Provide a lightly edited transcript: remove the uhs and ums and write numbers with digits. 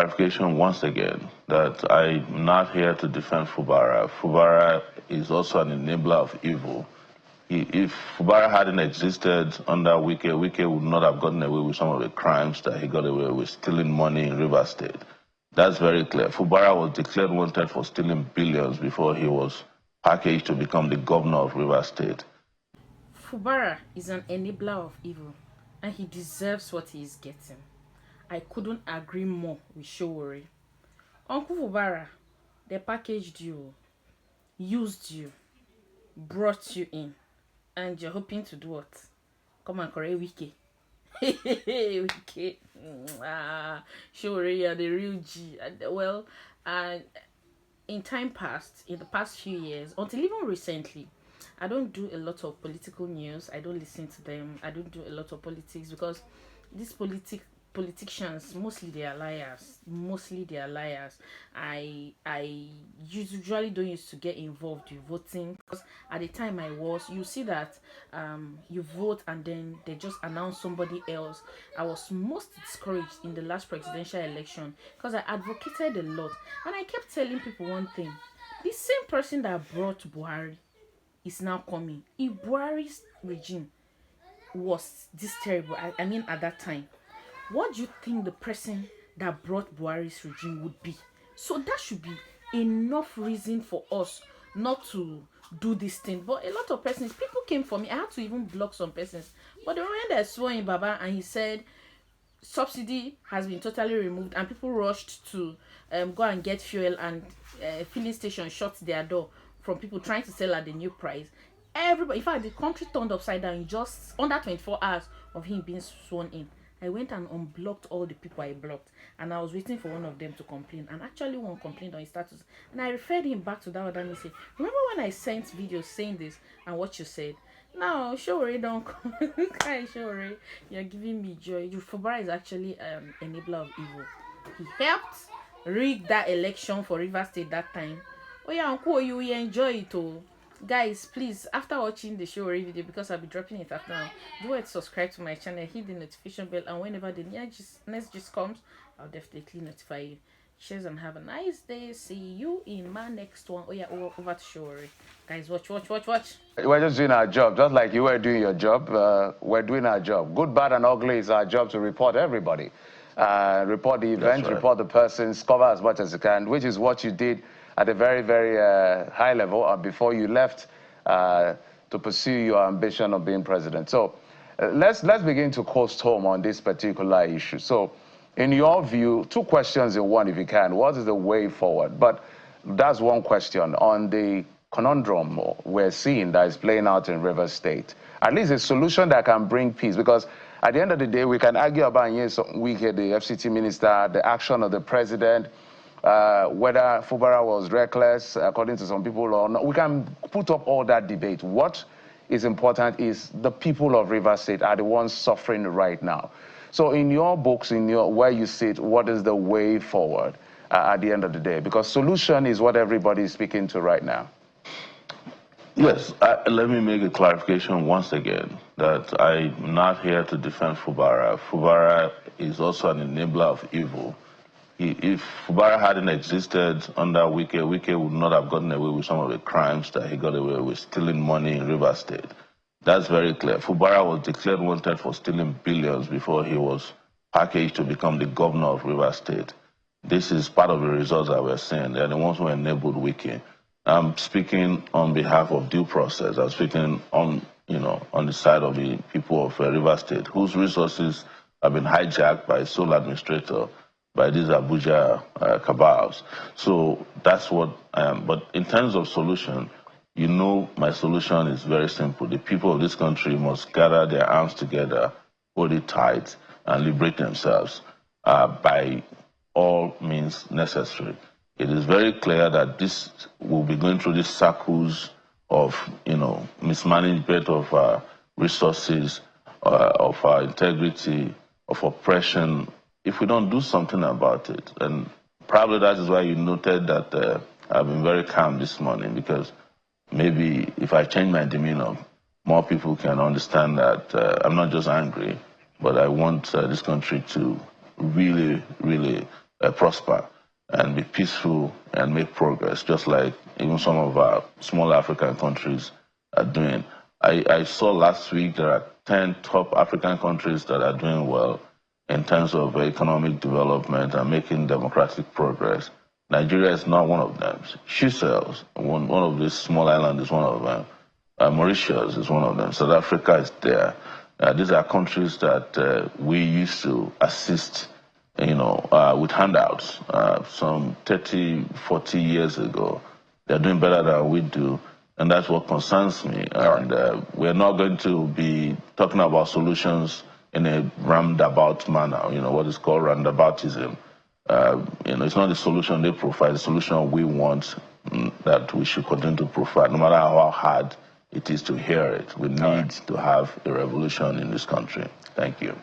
clarification once again that I'm not here to defend Fubara. Fubara is also an enabler of evil. If Fubara hadn't existed under Wike, Wike would not have gotten away with some of the crimes that he got away with, stealing money in River State. That's very clear. Fubara was declared wanted for stealing billions before he was packaged to become the governor of River State. Fubara is an enabler of evil, and he deserves what he is getting. I couldn't agree more with Sowore. Uncle Fubara, they packaged you, used you, brought you in, and you're hoping to do what? Come and correct Wike. Wike. Sowore, you're the real G. Well, in time past, in the past few years, until even recently, I don't do a lot of political news. I don't listen to them. I don't do a lot of politics because these politicians, mostly they are liars. I usually don't used to get involved with voting because at the time you see that you vote and then they just announce somebody else. I was most discouraged in the last presidential election because I advocated a lot and I kept telling people one thing: the same person that brought Buhari is now coming. If Buhari's regime was this terrible, I mean at that time, what do you think the person that brought Buhari's regime would be? So that should be enough reason for us not to do this thing. But a lot of persons, people came for me. I had to even block some persons. But the moment I saw in Baba and he said subsidy has been totally removed and people rushed to go and get fuel and filling station shut their door from people trying to sell at the new price. Everybody, in fact, the country turned upside down in just under 24 hours of him being sworn in. I went and unblocked all the people I blocked, and I was waiting for one of them to complain, and actually one complained on his status, and I referred him back to that other and said, remember when I sent videos saying this and what you said? Now, Sowore, don't come. Hi, Sowore, you're giving me joy. Fubara is actually an enabler of evil. He helped rig that election for River State that time. Oh yeah, Uncle, you will enjoy it all. Guys, please, after watching the Sowore video, because I'll be dropping it after now, do it, subscribe to my channel, hit the notification bell, and whenever the next gist comes, I'll definitely notify you. Cheers and have a nice day. See you in my next one. Oh yeah, over to Sowore. Guys, watch. We're just doing our job, just like you were doing your job. We're doing our job. Good, bad, and ugly is our job to report everybody. Report the event, right. Report the persons, cover as much as you can, which is what you did at a very, very high level before you left to pursue your ambition of being president. So let's begin to coast home on this particular issue. So in your view, two questions in one, if you can. What is the way forward? But that's one question on the conundrum we're seeing that is playing out in River State. At least a solution that can bring peace, because at the end of the day, we can argue about Wike, the FCT minister, the action of the president, whether Fubara was reckless, according to some people, or not. We can put up all that debate. What is important is the people of River State are the ones suffering right now. So in your books, where you sit, what is the way forward at the end of the day? Because solution is what everybody is speaking to right now. Yes, let me make a clarification once again that I'm not here to defend Fubara. Fubara is also an enabler of evil. If Fubara hadn't existed under Wike, Wike would not have gotten away with some of the crimes that he got away with, stealing money in River State. That's very clear. Fubara was declared wanted for stealing billions before he was packaged to become the governor of River State. This is part of the results that we're seeing. They're the ones who enabled Wike. I'm speaking on behalf of due process. I'm speaking on the side of the people of River State, whose resources have been hijacked by sole administrator, by these Abuja cabals. So that's what I am. But in terms of solution, my solution is very simple. The people of this country must gather their arms together, hold it tight, and liberate themselves by all means necessary. It is very clear that this will be going through these circles of, mismanagement of our resources, of our integrity, of oppression, if we don't do something about it. And probably that is why you noted that I've been very calm this morning, because maybe if I change my demeanor, more people can understand that I'm not just angry, but I want this country to really, really prosper and be peaceful and make progress, just like even some of our small African countries are doing. I saw last week there are 10 top African countries that are doing well in terms of economic development and making democratic progress. Nigeria is not one of them. Seychelles, one of these small islands, is one of them. Mauritius is one of them. South Africa is there. These are countries that we used to assist, with handouts some 30, 40 years ago. They're doing better than we do, and that's what concerns me. And we're not going to be talking about solutions in a roundabout manner, what is called roundaboutism. It's not the solution they provide, the solution we want that we should continue to provide, no matter how hard it is to hear it. We need to have a revolution in this country. Thank you.